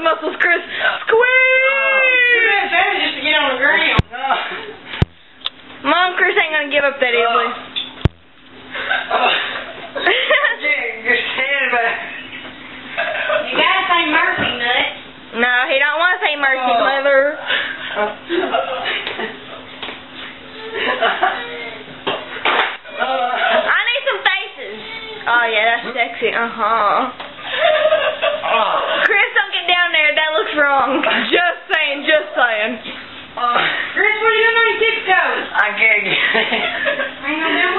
muscles, Chris. Squeeze! Just to get on the ground. Mom, Chris ain't gonna give up that easily. You're standing back. You gotta say mercy, Nut. No, he don't want to say mercy, Mother. I need some faces. Oh, yeah, that's sexy. Chris, don't get down there. That looks wrong. Just saying, just saying. Chris, what are you doing on your tiptoes? I can't get it. Ain't no